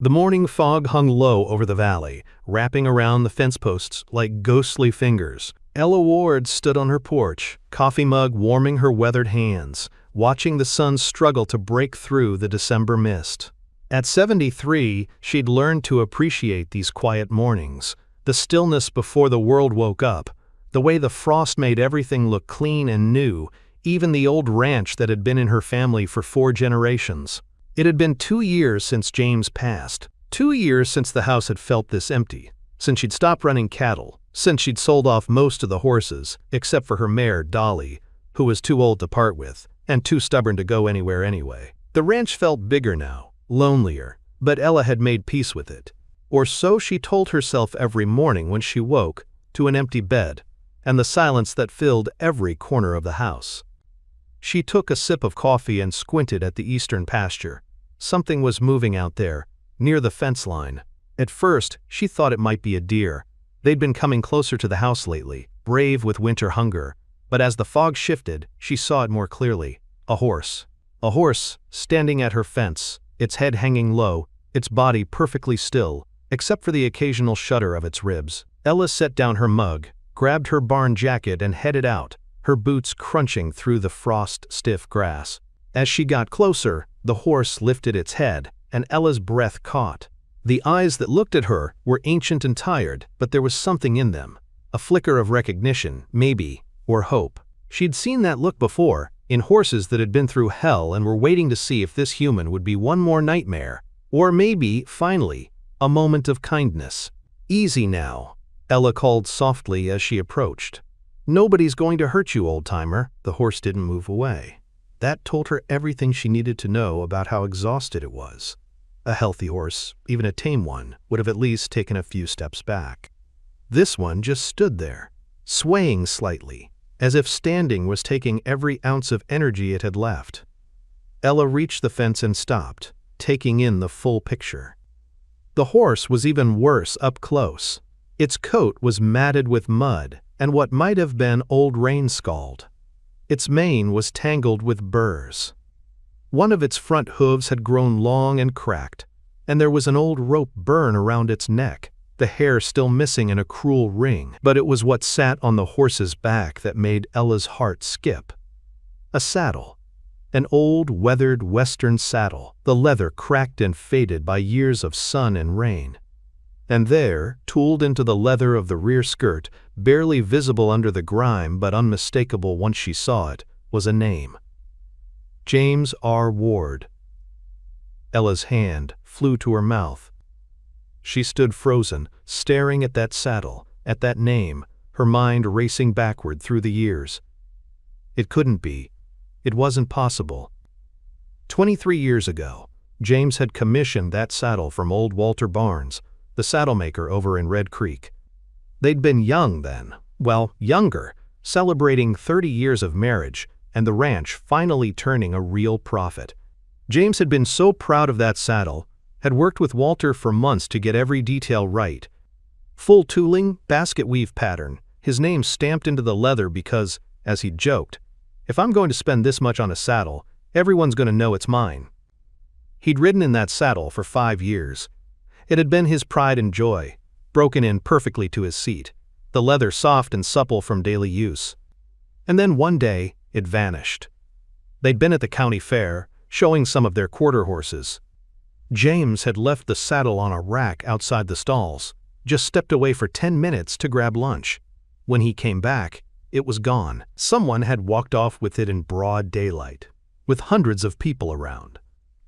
The morning fog hung low over the valley, wrapping around the fence posts like ghostly fingers. Ella Ward stood on her porch, coffee mug warming her weathered hands, watching the sun struggle to break through the December mist. At 73, she'd learned to appreciate these quiet mornings, the stillness before the world woke up, the way the frost made everything look clean and new, even the old ranch that had been in her family for 4 generations. It had been 2 years since James passed, 2 years since the house had felt this empty, since she'd stopped running cattle, since she'd sold off most of the horses, except for her mare, Dolly, who was too old to part with, and too stubborn to go anywhere anyway. The ranch felt bigger now, lonelier, but Ella had made peace with it. Or so she told herself every morning when she woke, to an empty bed, and the silence that filled every corner of the house. She took a sip of coffee and squinted at the eastern pasture. Something was moving out there, near the fence line. At first, she thought it might be a deer. They'd been coming closer to the house lately, brave with winter hunger. But as the fog shifted, she saw it more clearly. A horse. A horse, standing at her fence, its head hanging low, its body perfectly still, except for the occasional shudder of its ribs. Ella set down her mug, grabbed her barn jacket and headed out, her boots crunching through the frost-stiff grass. As she got closer, the horse lifted its head, and Ella's breath caught. The eyes that looked at her were ancient and tired, but there was something in them. A flicker of recognition, maybe, or hope. She'd seen that look before, in horses that had been through hell and were waiting to see if this human would be one more nightmare, or maybe, finally, a moment of kindness. "Easy now," Ella called softly as she approached. "Nobody's going to hurt you, old-timer." The horse didn't move away. That told her everything she needed to know about how exhausted it was. A healthy horse, even a tame one, would have at least taken a few steps back. This one just stood there, swaying slightly, as if standing was taking every ounce of energy it had left. Ella reached the fence and stopped, taking in the full picture. The horse was even worse up close. Its coat was matted with mud and what might have been old rain scald. Its mane was tangled with burrs. One of its front hooves had grown long and cracked, and there was an old rope burn around its neck, the hair still missing in a cruel ring. But it was what sat on the horse's back that made Ella's heart skip. A saddle. An old, weathered western saddle, the leather cracked and faded by years of sun and rain. And there, tooled into the leather of the rear skirt, barely visible under the grime but unmistakable once she saw it, was a name. James R. Ward. Ella's hand flew to her mouth. She stood frozen, staring at that saddle, at that name, her mind racing backward through the years. It couldn't be. It wasn't possible. 23 years ago, James had commissioned that saddle from old Walter Barnes, the saddlemaker over in Red Creek. They'd been young then, well, younger, celebrating 30 years of marriage, and the ranch finally turning a real profit. James had been so proud of that saddle, had worked with Walter for months to get every detail right. Full tooling, basket weave pattern, his name stamped into the leather because, as he'd joked, "If I'm going to spend this much on a saddle, everyone's going to know it's mine." He'd ridden in that saddle for 5 years. It had been his pride and joy, broken in perfectly to his seat, the leather soft and supple from daily use. And then one day, it vanished. They'd been at the county fair, showing some of their quarter horses. James had left the saddle on a rack outside the stalls, just stepped away for 10 minutes to grab lunch. When he came back, it was gone. Someone had walked off with it in broad daylight, with hundreds of people around.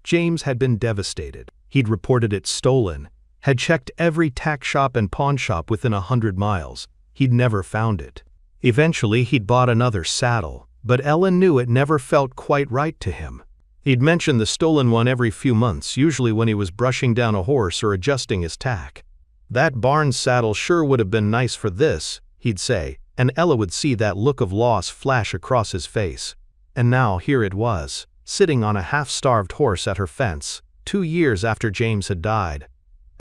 James had been devastated. He'd reported it stolen, had checked every tack shop and pawn shop within 100 miles. He'd never found it. Eventually, he'd bought another saddle, but Ellen knew it never felt quite right to him. He'd mention the stolen one every few months, usually when he was brushing down a horse or adjusting his tack. "That Barnes saddle sure would have been nice for this," he'd say, and Ella would see that look of loss flash across his face. And now here it was, sitting on a half-starved horse at her fence, 2 years after James had died.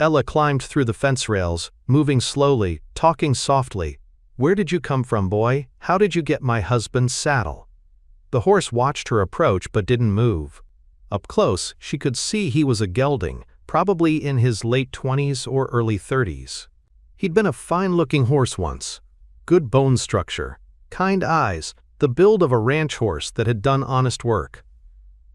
Ella climbed through the fence rails, moving slowly, talking softly. "Where did you come from, boy? How did you get my husband's saddle?" The horse watched her approach but didn't move. Up close, she could see he was a gelding, probably in his late 20s or early 30s. He'd been a fine-looking horse once. Good bone structure, kind eyes, the build of a ranch horse that had done honest work.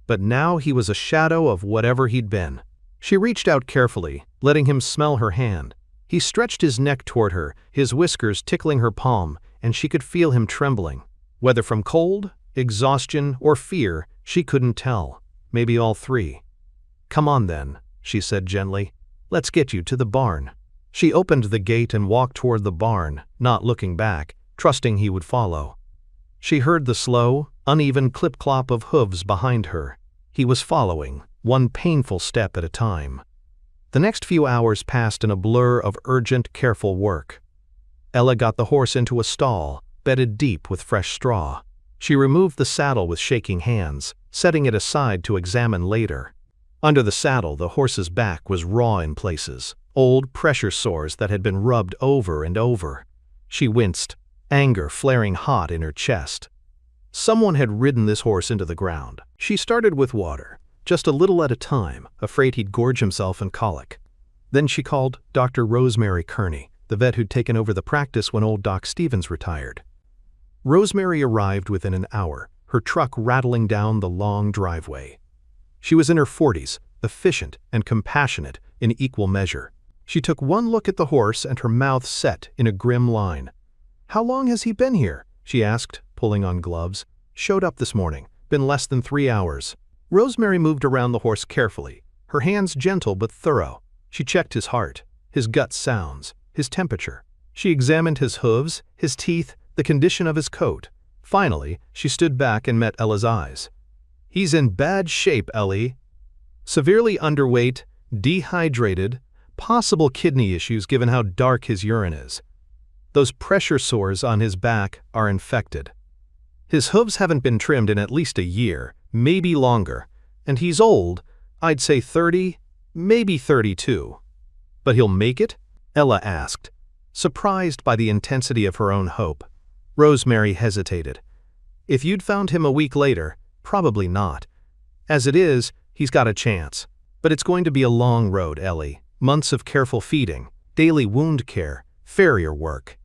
But now he was a shadow of whatever he'd been. She reached out carefully, letting him smell her hand. He stretched his neck toward her, his whiskers tickling her palm, and she could feel him trembling. Whether from cold, exhaustion, or fear, she couldn't tell. Maybe all three. "Come on then," she said gently. "Let's get you to the barn." She opened the gate and walked toward the barn, not looking back, trusting he would follow. She heard the slow, uneven clip-clop of hooves behind her. He was following, one painful step at a time. The next few hours passed in a blur of urgent, careful work. Ella got the horse into a stall, bedded deep with fresh straw. She removed the saddle with shaking hands, setting it aside to examine later. Under the saddle, the horse's back was raw in places, old pressure sores that had been rubbed over and over. She winced, anger flaring hot in her chest. Someone had ridden this horse into the ground. She started with water, just a little at a time, afraid he'd gorge himself in colic. Then she called Dr. Rosemary Kearney, the vet who'd taken over the practice when old Doc Stevens retired. Rosemary arrived within an hour, her truck rattling down the long driveway. She was in her 40s, efficient and compassionate in equal measure. She took one look at the horse and her mouth set in a grim line. "How long has he been here?" she asked, pulling on gloves. "Showed up this morning. Been less than 3 hours." Rosemary moved around the horse carefully, her hands gentle but thorough. She checked his heart, his gut sounds, his temperature. She examined his hooves, his teeth, the condition of his coat. Finally, she stood back and met Ella's eyes. "He's in bad shape, Ellie. Severely underweight, dehydrated, possible kidney issues given how dark his urine is. Those pressure sores on his back are infected. His hooves haven't been trimmed in at least a year, maybe longer, and he's old, I'd say 30, maybe 32. But he'll make it?" Ella asked, surprised by the intensity of her own hope. Rosemary hesitated. "If you'd found him a week later, probably not. As it is, he's got a chance. But it's going to be a long road, Ellie. Months of careful feeding, daily wound care, farrier work.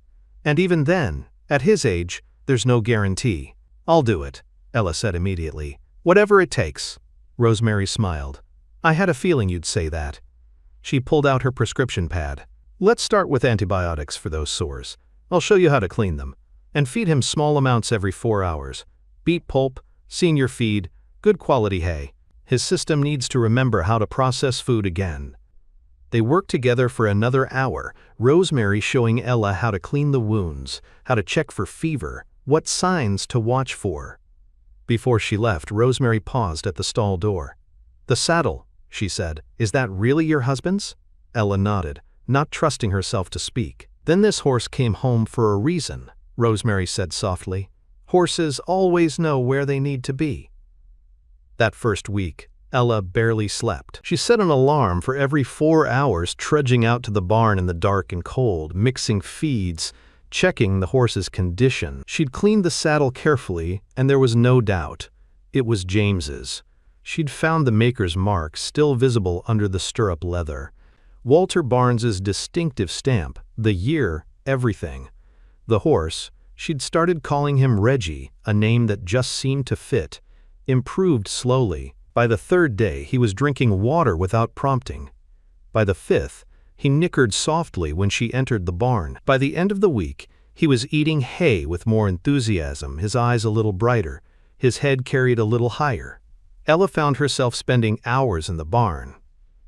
And even then, at his age, there's no guarantee." "I'll do it," Ella said immediately. "Whatever it takes." Rosemary smiled. "I had a feeling you'd say that." She pulled out her prescription pad. "Let's start with antibiotics for those sores. I'll show you how to clean them. And feed him small amounts every 4 hours. Beet pulp, senior feed, good quality hay. His system needs to remember how to process food again." They worked together for another hour, Rosemary showing Ella how to clean the wounds, how to check for fever, what signs to watch for. Before she left, Rosemary paused at the stall door. "The saddle," she said, "is that really your husband's?" Ella nodded, not trusting herself to speak. "Then this horse came home for a reason," Rosemary said softly. "Horses always know where they need to be." That first week, Ella barely slept. She set an alarm for every 4 hours, trudging out to the barn in the dark and cold, mixing feeds, checking the horse's condition. She'd cleaned the saddle carefully, and there was no doubt. It was James's. She'd found the maker's mark still visible under the stirrup leather. Walter Barnes's distinctive stamp, the year, everything. The horse, she'd started calling him Reggie, a name that just seemed to fit, improved slowly. By the 3rd day, he was drinking water without prompting. By the 5th, he nickered softly when she entered the barn. By the end of the week, he was eating hay with more enthusiasm, his eyes a little brighter, his head carried a little higher. Ella found herself spending hours in the barn,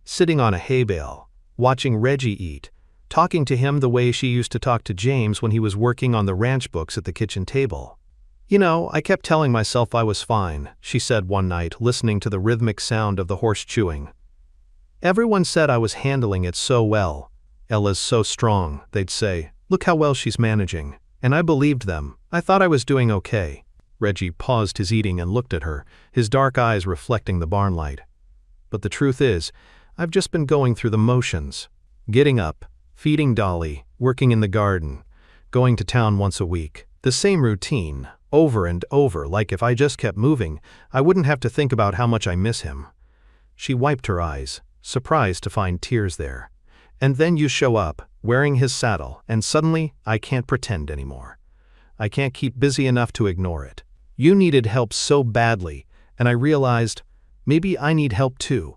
sitting on a hay bale, watching Reggie eat, talking to him the way she used to talk to James when he was working on the ranch books at the kitchen table. "You know, I kept telling myself I was fine," she said one night, listening to the rhythmic sound of the horse chewing. "Everyone said I was handling it so well. Ella's so strong," they'd say. "Look how well she's managing." And I believed them. I thought I was doing okay. Reggie paused his eating and looked at her, his dark eyes reflecting the barn light. "But the truth is, I've just been going through the motions. Getting up, feeding Dolly, working in the garden, going to town once a week. The same routine, over and over, like if I just kept moving, I wouldn't have to think about how much I miss him." She wiped her eyes, surprised to find tears there. And then you show up, wearing his saddle, and suddenly I can't pretend anymore. I can't keep busy enough to ignore it. You needed help so badly, and I realized, maybe I need help too.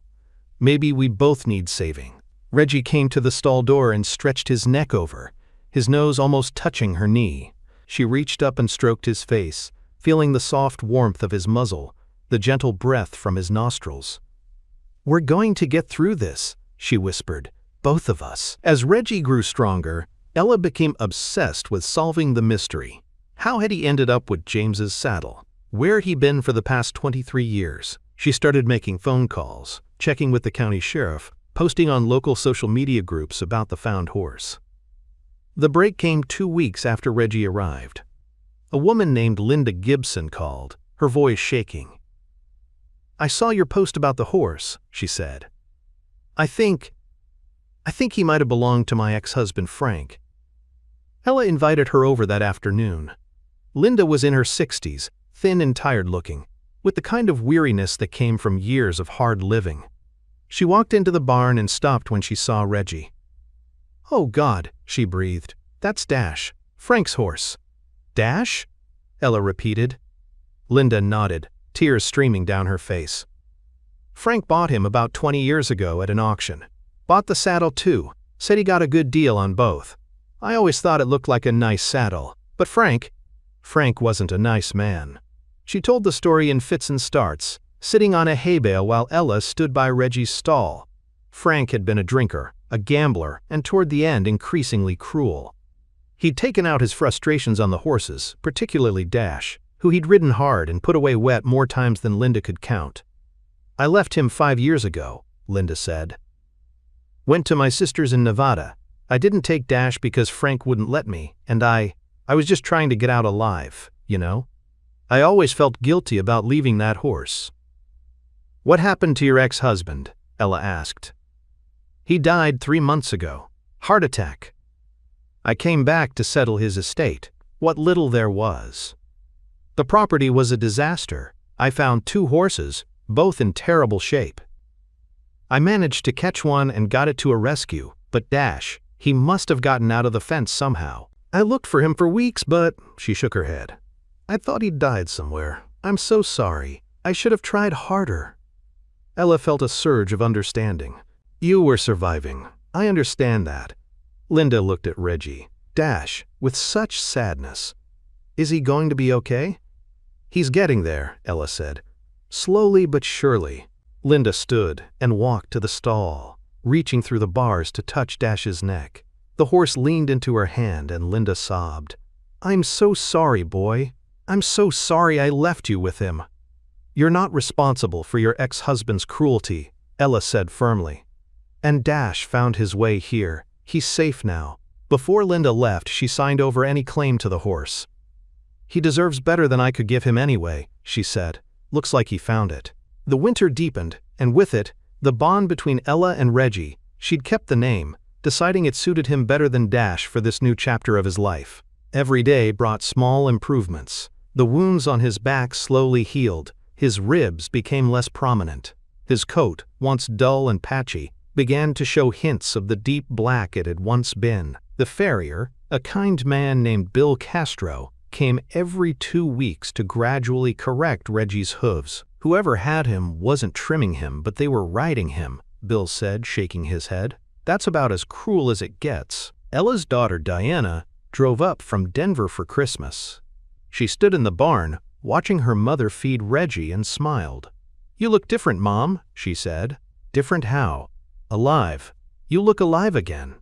Maybe we both need saving. Reggie came to the stall door and stretched his neck over, his nose almost touching her knee. She reached up and stroked his face, feeling the soft warmth of his muzzle, the gentle breath from his nostrils. "We're going to get through this," she whispered, "both of us." As Reggie grew stronger, Ella became obsessed with solving the mystery. How had he ended up with James's saddle? Where had he been for the past 23 years? She started making phone calls, checking with the county sheriff, posting on local social media groups about the found horse. The break came 2 weeks after Reggie arrived. A woman named Linda Gibson called, her voice shaking. "I saw your post about the horse," she said. I think he might have belonged to my ex-husband Frank." Ella invited her over that afternoon. Linda was in her 60s, thin and tired-looking, with the kind of weariness that came from years of hard living. She walked into the barn and stopped when she saw Reggie. "Oh God," she breathed. "That's Dash, Frank's horse." "Dash?" Ella repeated. Linda nodded, tears streaming down her face. "Frank bought him about 20 years ago at an auction. Bought the saddle too, said he got a good deal on both. I always thought it looked like a nice saddle, but Frank wasn't a nice man." She told the story in fits and starts, sitting on a hay bale while Ella stood by Reggie's stall. Frank had been a drinker, a gambler, and toward the end increasingly cruel. He'd taken out his frustrations on the horses, particularly Dash, who he'd ridden hard and put away wet more times than Linda could count. "I left him 5 years ago," Linda said. "Went to my sister's in Nevada. I didn't take Dash because Frank wouldn't let me, and I was just trying to get out alive, you know? I always felt guilty about leaving that horse." "What happened to your ex-husband?" Ella asked. "He died 3 months ago. Heart attack. I came back to settle his estate, what little there was. The property was a disaster. I found 2 horses, both in terrible shape. I managed to catch one and got it to a rescue, but Dash, he must have gotten out of the fence somehow. I looked for him for weeks, but," she shook her head, "I thought he'd died somewhere. I'm so sorry. I should have tried harder." Ella felt a surge of understanding. "You were surviving. I understand that." Linda looked at Reggie. "Dash, with such sadness. Is he going to be okay?" "He's getting there," Ella said. "Slowly but surely." Linda stood and walked to the stall, reaching through the bars to touch Dash's neck. The horse leaned into her hand and Linda sobbed. "I'm so sorry, boy. I'm so sorry I left you with him." "You're not responsible for your ex-husband's cruelty," Ella said firmly. "And Dash found his way here. He's safe now." Before Linda left, she signed over any claim to the horse. "He deserves better than I could give him anyway," she said. "Looks like he found it." The winter deepened, and with it, the bond between Ella and Reggie. She'd kept the name, deciding it suited him better than Dash for this new chapter of his life. Every day brought small improvements. The wounds on his back slowly healed, his ribs became less prominent. His coat, once dull and patchy, began to show hints of the deep black it had once been. The farrier, a kind man named Bill Castro, came every 2 weeks to gradually correct Reggie's hooves. Whoever had him wasn't trimming him, but they were riding him, Bill said, shaking his head. That's about as cruel as it gets. Ella's daughter, Diana, drove up from Denver for Christmas. She stood in the barn, watching her mother feed Reggie, and smiled. "You look different, Mom," she said. "Different how?" "Alive. You look alive again."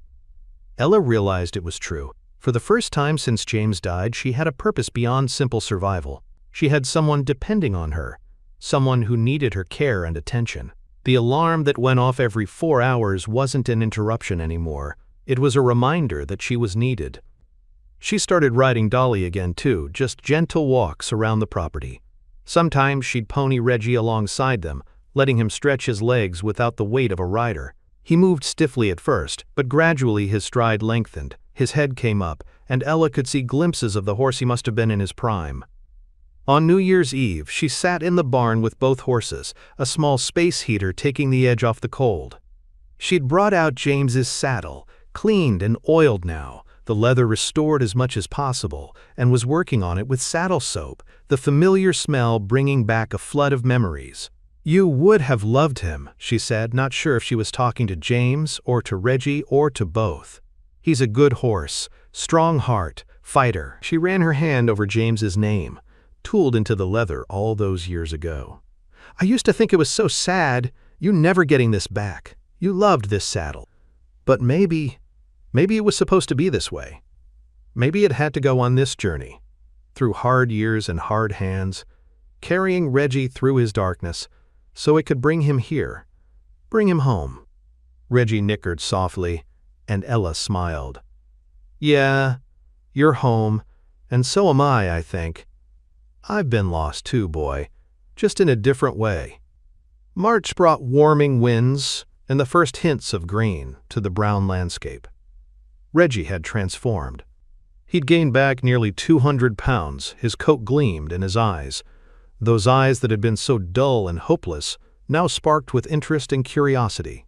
Ella realized it was true. For the first time since James died, she had a purpose beyond simple survival. She had someone depending on her, someone who needed her care and attention. The alarm that went off every 4 hours wasn't an interruption anymore. It was a reminder that she was needed. She started riding Dolly again too, just gentle walks around the property. Sometimes she'd pony Reggie alongside them, letting him stretch his legs without the weight of a rider. He moved stiffly at first, but gradually his stride lengthened, his head came up, and Ella could see glimpses of the horse he must have been in his prime. On New Year's Eve, she sat in the barn with both horses, a small space heater taking the edge off the cold. She'd brought out James's saddle, cleaned and oiled now, the leather restored as much as possible, and was working on it with saddle soap, the familiar smell bringing back a flood of memories. "You would have loved him," she said, not sure if she was talking to James or to Reggie or to both. "He's a good horse, strong heart, fighter." She ran her hand over James's name, tooled into the leather all those years ago. "I used to think it was so sad, you never getting this back. You loved this saddle. But maybe it was supposed to be this way. Maybe it had to go on this journey, through hard years and hard hands, carrying Reggie through his darkness, so it could bring him here, bring him home." Reggie nickered softly, and Ella smiled. "Yeah, you're home, and so am I think. I've been lost too, boy, just in a different way." March brought warming winds and the first hints of green to the brown landscape. Reggie had transformed. He'd gained back nearly 200 pounds, his coat gleamed in his eyes. Those eyes that had been so dull and hopeless now sparked with interest and curiosity.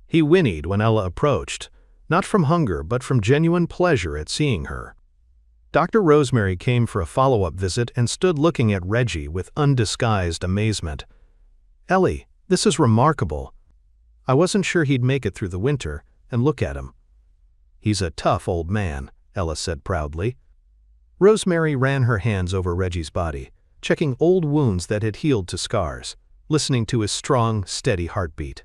He whinnied when Ella approached, not from hunger but from genuine pleasure at seeing her. Dr. Rosemary came for a follow-up visit and stood looking at Reggie with undisguised amazement. "Ellie, this is remarkable. I wasn't sure he'd make it through the winter, and look at him." "He's a tough old man," Ella said proudly. Rosemary ran her hands over Reggie's body, checking old wounds that had healed to scars, listening to his strong, steady heartbeat.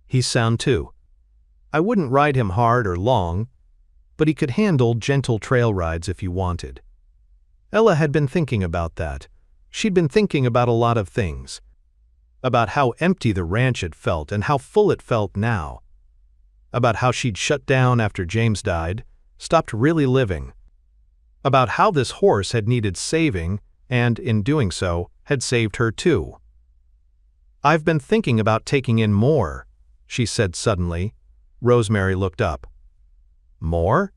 "He's sound too. I wouldn't ride him hard or long, but he could handle gentle trail rides if you wanted." Ella had been thinking about that. She'd been thinking about a lot of things. About how empty the ranch had felt and how full it felt now. About how she'd shut down after James died, stopped really living. About how this horse had needed saving and, in doing so, had saved her too. "I've been thinking about taking in more," she said suddenly. Rosemary looked up. "More?"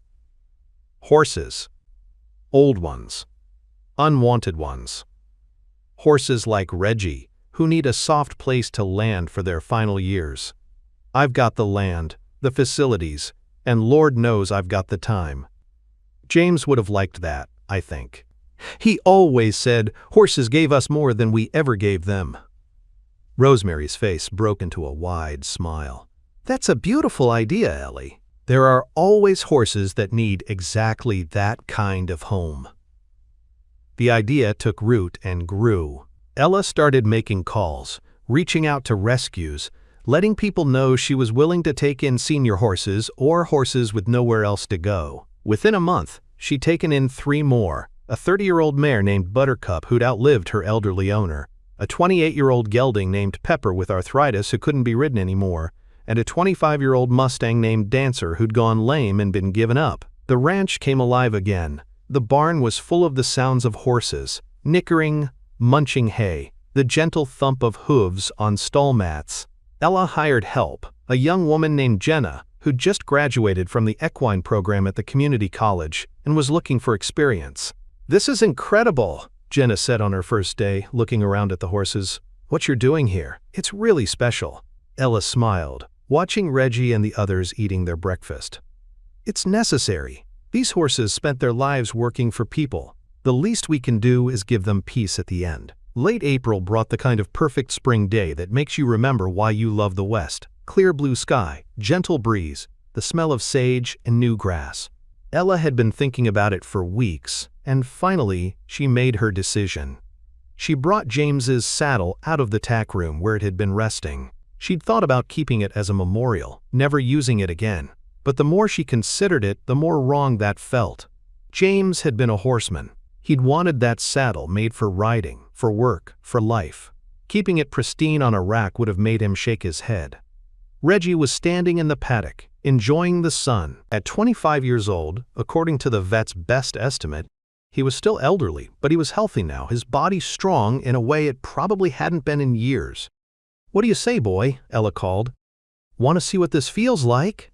"Horses. Old ones. Unwanted ones. Horses like Reggie, who need a soft place to land for their final years. I've got the land, the facilities, and Lord knows I've got the time. James would have liked that, I think. He always said horses gave us more than we ever gave them." Rosemary's face broke into a wide smile. "That's a beautiful idea, Ellie. There are always horses that need exactly that kind of home." The idea took root and grew. Ella started making calls, reaching out to rescues, letting people know she was willing to take in senior horses or horses with nowhere else to go. Within a month, she'd taken in 3 more, a 30-year-old mare named Buttercup who'd outlived her elderly owner, a 28-year-old gelding named Pepper with arthritis who couldn't be ridden anymore, and a 25-year-old Mustang named Dancer who'd gone lame and been given up. The ranch came alive again. The barn was full of the sounds of horses, nickering, munching hay, the gentle thump of hooves on stall mats. Ella hired help, a young woman named Jenna, who'd just graduated from the equine program at the community college and was looking for experience. "This is incredible," Jenna said on her first day, looking around at the horses. "What you're doing here, it's really special." Ella smiled, watching Reggie and the others eating their breakfast. "It's necessary. These horses spent their lives working for people. The least we can do is give them peace at the end." Late April brought the kind of perfect spring day that makes you remember why you love the West. Clear blue sky, gentle breeze, the smell of sage and new grass. Ella had been thinking about it for weeks, and finally, she made her decision. She brought James's saddle out of the tack room where it had been resting. She'd thought about keeping it as a memorial, never using it again. But the more she considered it, the more wrong that felt. James had been a horseman. He'd wanted that saddle made for riding, for work, for life. Keeping it pristine on a rack would have made him shake his head. Reggie was standing in the paddock, enjoying the sun. At 25 years old, according to the vet's best estimate, he was still elderly, but he was healthy now, his body strong in a way it probably hadn't been in years. "What do you say, boy?" Ella called. "Want to see what this feels like?"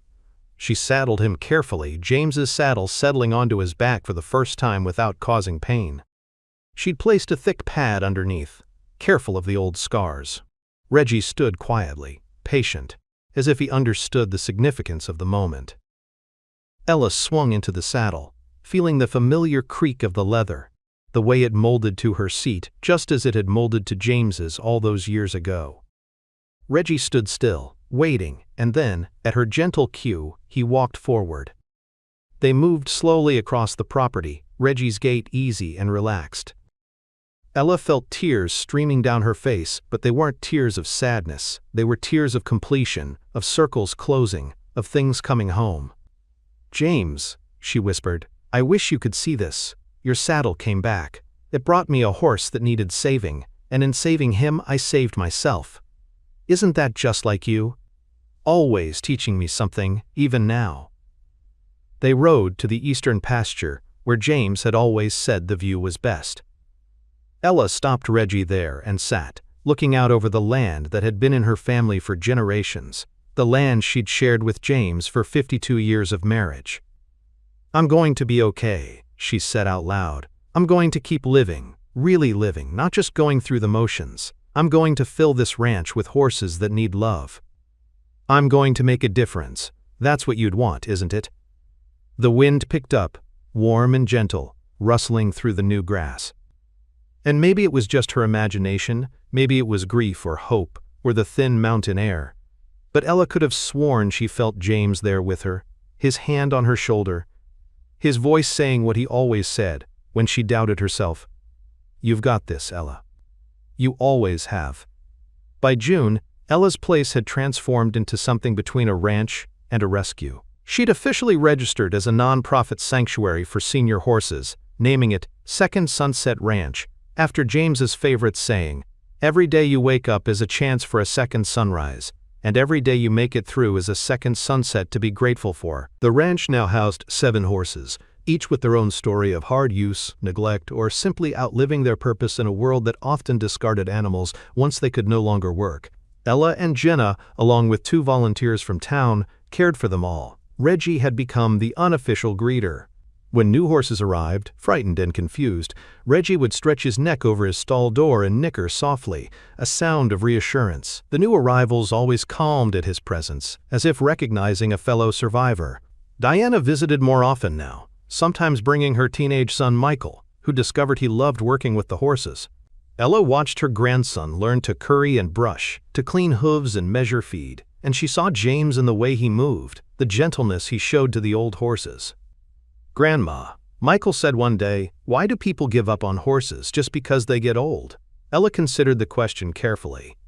She saddled him carefully, James's saddle settling onto his back for the first time without causing pain. She'd placed a thick pad underneath, careful of the old scars. Reggie stood quietly, patient. as if he understood the significance of the moment. Ella swung into the saddle, feeling the familiar creak of the leather, the way it molded to her seat just as it had molded to James's all those years ago. Reggie stood still, waiting, and then, at her gentle cue, he walked forward. They moved slowly across the property, Reggie's gait easy and relaxed. Ella felt tears streaming down her face, but they weren't tears of sadness. They were tears of completion, of circles closing, of things coming home. "James," she whispered, "I wish you could see this. Your saddle came back. It brought me a horse that needed saving, and in saving him I saved myself. Isn't that just like you? Always teaching me something, even now." They rode to the eastern pasture, where James had always said the view was best. Ella stopped Reggie there and sat, looking out over the land that had been in her family for generations, the land she'd shared with James for 52 years of marriage. "I'm going to be okay," she said out loud. "I'm going to keep living, really living, not just going through the motions. I'm going to fill this ranch with horses that need love. I'm going to make a difference. That's what you'd want, isn't it?" The wind picked up, warm and gentle, rustling through the new grass. And maybe it was just her imagination, maybe it was grief or hope, or the thin mountain air. But Ella could have sworn she felt James there with her, his hand on her shoulder, his voice saying what he always said when she doubted herself. "You've got this, Ella. You always have." By June, Ella's place had transformed into something between a ranch and a rescue. She'd officially registered as a non-profit sanctuary for senior horses, naming it Second Sunset Ranch, after James's favorite saying, "Every day you wake up is a chance for a second sunrise, and every day you make it through is a second sunset to be grateful for." The ranch now housed 7 horses, each with their own story of hard use, neglect, or simply outliving their purpose in a world that often discarded animals once they could no longer work. Ella and Jenna, along with 2 volunteers from town, cared for them all. Reggie had become the unofficial greeter. When new horses arrived, frightened and confused, Reggie would stretch his neck over his stall door and nicker softly, a sound of reassurance. The new arrivals always calmed at his presence, as if recognizing a fellow survivor. Diana visited more often now, sometimes bringing her teenage son Michael, who discovered he loved working with the horses. Ella watched her grandson learn to curry and brush, to clean hooves and measure feed, and she saw James in the way he moved, the gentleness he showed to the old horses. "Grandma," Michael said one day, "why do people give up on horses just because they get old?" Ella considered the question carefully.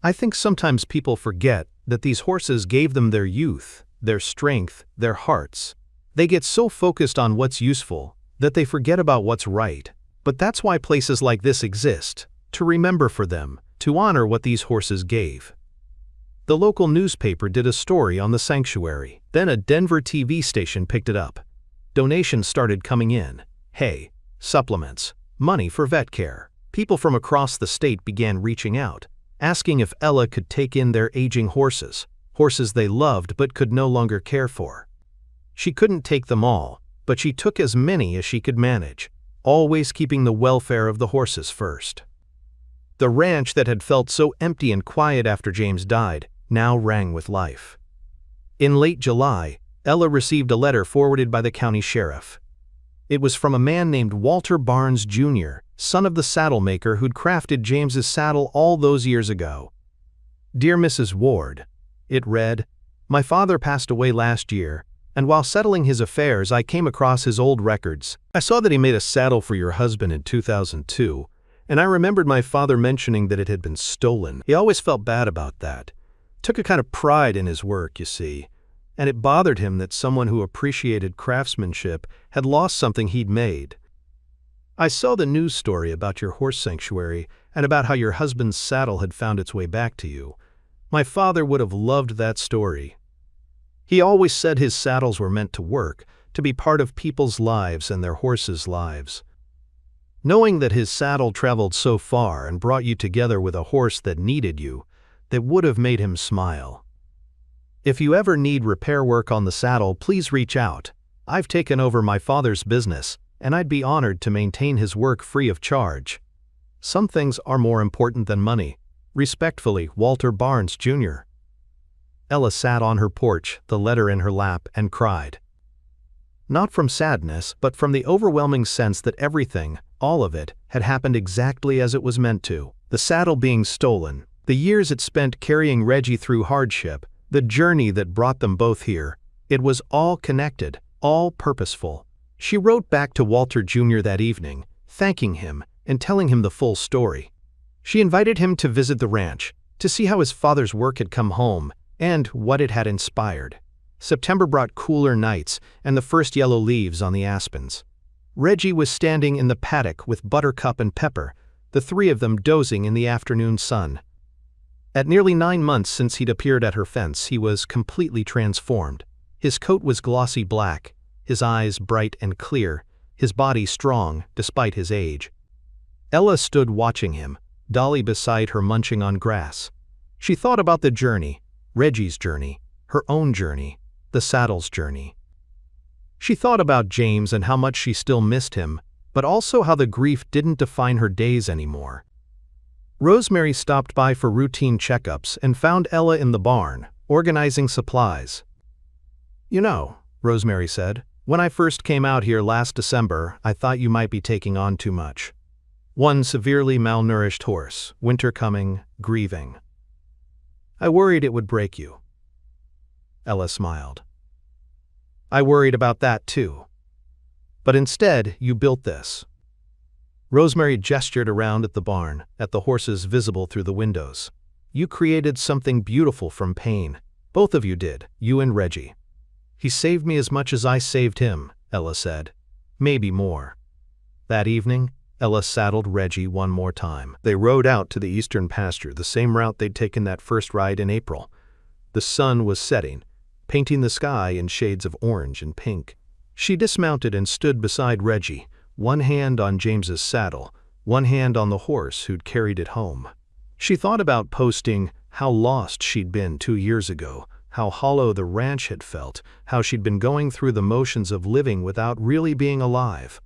"I think sometimes people forget that these horses gave them their youth, their strength, their hearts. They get so focused on what's useful that they forget about what's right. But that's why places like this exist, to remember for them, to honor what these horses gave." The local newspaper did a story on the sanctuary. Then a Denver TV station picked it up. Donations started coming in. Hay, supplements, money for vet care. People from across the state began reaching out, asking if Ella could take in their aging horses, horses they loved but could no longer care for. She couldn't take them all, but she took as many as she could manage, always keeping the welfare of the horses first. The ranch that had felt so empty and quiet after James died now rang with life. In late July, Ella received a letter forwarded by the county sheriff. It was from a man named Walter Barnes, Jr., son of the saddle maker who'd crafted James's saddle all those years ago. "Dear Mrs. Ward," it read, "my father passed away last year, and while settling his affairs I came across his old records. I saw that he made a saddle for your husband in 2002, and I remembered my father mentioning that it had been stolen. He always felt bad about that. Took a kind of pride in his work, you see, and it bothered him that someone who appreciated craftsmanship had lost something he'd made. I saw the news story about your horse sanctuary and about how your husband's saddle had found its way back to you. My father would have loved that story. He always said his saddles were meant to work, to be part of people's lives and their horses' lives. Knowing that his saddle traveled so far and brought you together with a horse that needed you, that would have made him smile. If you ever need repair work on the saddle, please reach out. I've taken over my father's business, and I'd be honored to maintain his work free of charge. Some things are more important than money. Respectfully, Walter Barnes, Jr. Ella sat on her porch, the letter in her lap, and cried. Not from sadness, but from the overwhelming sense that everything, all of it, had happened exactly as it was meant to. The saddle being stolen, the years it spent carrying Reggie through hardship, the journey that brought them both here. It was all connected, all purposeful. She wrote back to Walter Jr. that evening, thanking him and telling him the full story. She invited him to visit the ranch, to see how his father's work had come home, and what it had inspired. September brought cooler nights and the first yellow leaves on the aspens. Reggie was standing in the paddock with Buttercup and Pepper, the three of them dozing in the afternoon sun. At nearly 9 months since he'd appeared at her fence, he was completely transformed. His coat was glossy black, his eyes bright and clear, his body strong despite his age. Ella stood watching him, Dolly beside her munching on grass. She thought about the journey, Reggie's journey, her own journey, the saddle's journey. She thought about James and how much she still missed him, but also how the grief didn't define her days anymore. Rosemary stopped by for routine checkups and found Ella in the barn, organizing supplies. "You know," Rosemary said, "when I first came out here last December, I thought you might be taking on too much. One severely malnourished horse, winter coming, grieving. I worried it would break you." Ella smiled. "I worried about that too. But instead, you built this." Rosemary gestured around at the barn, at the horses visible through the windows. "You created something beautiful from pain. Both of you did, you and Reggie." "He saved me as much as I saved him," Ella said. "Maybe more." That evening, Ella saddled Reggie one more time. They rode out to the eastern pasture, the same route they'd taken that first ride in April. The sun was setting, painting the sky in shades of orange and pink. She dismounted and stood beside Reggie, one hand on James's saddle, one hand on the horse who'd carried it home. She thought about posting how lost she'd been 2 years ago, how hollow the ranch had felt, how she'd been going through the motions of living without really being alive.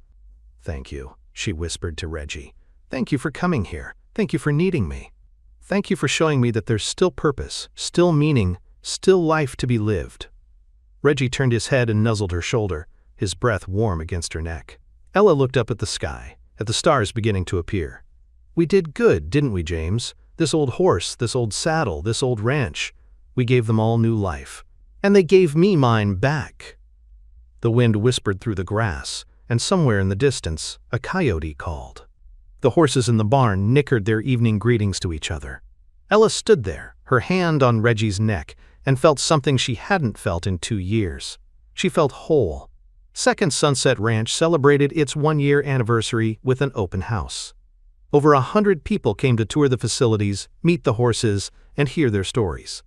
"Thank you," she whispered to Reggie. "Thank you for coming here. Thank you for needing me. Thank you for showing me that there's still purpose, still meaning, still life to be lived." Reggie turned his head and nuzzled her shoulder, his breath warm against her neck. Ella looked up at the sky, at the stars beginning to appear. "We did good, didn't we, James? This old horse, this old saddle, this old ranch. We gave them all new life. And they gave me mine back." The wind whispered through the grass, and somewhere in the distance, a coyote called. The horses in the barn nickered their evening greetings to each other. Ella stood there, her hand on Reggie's neck, and felt something she hadn't felt in 2 years. She felt whole. Second Sunset Ranch celebrated its 1-year anniversary with an open house. Over 100 people came to tour the facilities, meet the horses, and hear their stories.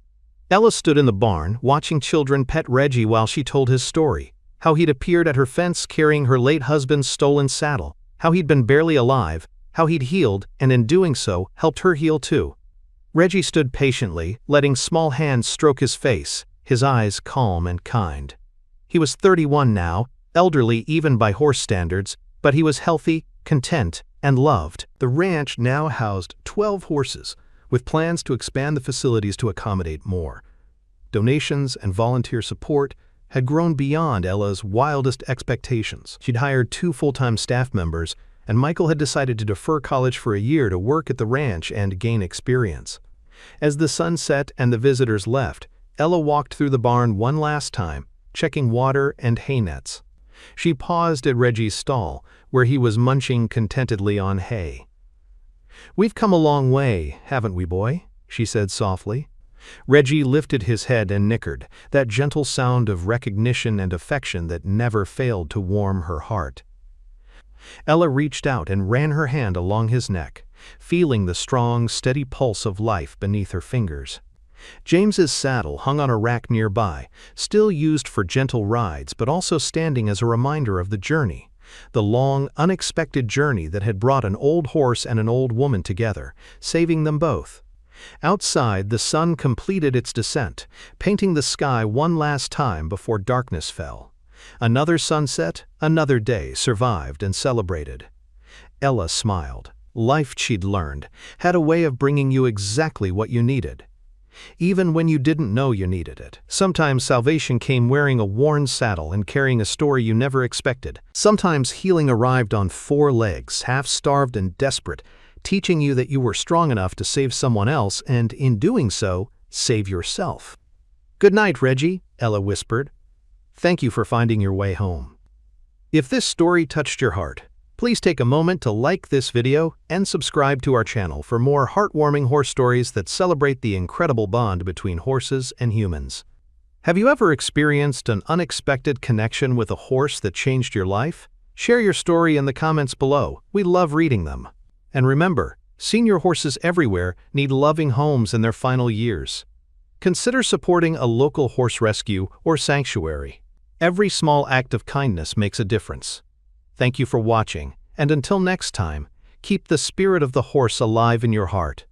Ella stood in the barn, watching children pet Reggie while she told his story, how he'd appeared at her fence carrying her late husband's stolen saddle, how he'd been barely alive, how he'd healed, and in doing so, helped her heal too. Reggie stood patiently, letting small hands stroke his face, his eyes calm and kind. He was 31 now, elderly even by horse standards, but he was healthy, content, and loved. The ranch now housed 12 horses, with plans to expand the facilities to accommodate more. Donations and volunteer support had grown beyond Ella's wildest expectations. She'd hired 2 full-time staff members, and Michael had decided to defer college for a year to work at the ranch and gain experience. As the sun set and the visitors left, Ella walked through the barn one last time, checking water and hay nets. She paused at Reggie's stall, where he was munching contentedly on hay. "We've come a long way, haven't we, boy?" she said softly. Reggie lifted his head and nickered, that gentle sound of recognition and affection that never failed to warm her heart. Ella reached out and ran her hand along his neck, feeling the strong, steady pulse of life beneath her fingers. James's saddle hung on a rack nearby, still used for gentle rides but also standing as a reminder of the journey, the long, unexpected journey that had brought an old horse and an old woman together, saving them both. Outside, the sun completed its descent, painting the sky one last time before darkness fell. Another sunset, another day survived and celebrated. Ella smiled. Life, she'd learned, had a way of bringing you exactly what you needed. even when you didn't know you needed it. Sometimes salvation came wearing a worn saddle and carrying a story you never expected. Sometimes healing arrived on 4 legs, half-starved and desperate, teaching you that you were strong enough to save someone else and, in doing so, save yourself. "Good night, Reggie," Ella whispered. "Thank you for finding your way home." If this story touched your heart, please take a moment to like this video and subscribe to our channel for more heartwarming horse stories that celebrate the incredible bond between horses and humans. Have you ever experienced an unexpected connection with a horse that changed your life? Share your story in the comments below. We love reading them. And remember, senior horses everywhere need loving homes in their final years. Consider supporting a local horse rescue or sanctuary. Every small act of kindness makes a difference. Thank you for watching, and until next time, keep the spirit of the horse alive in your heart.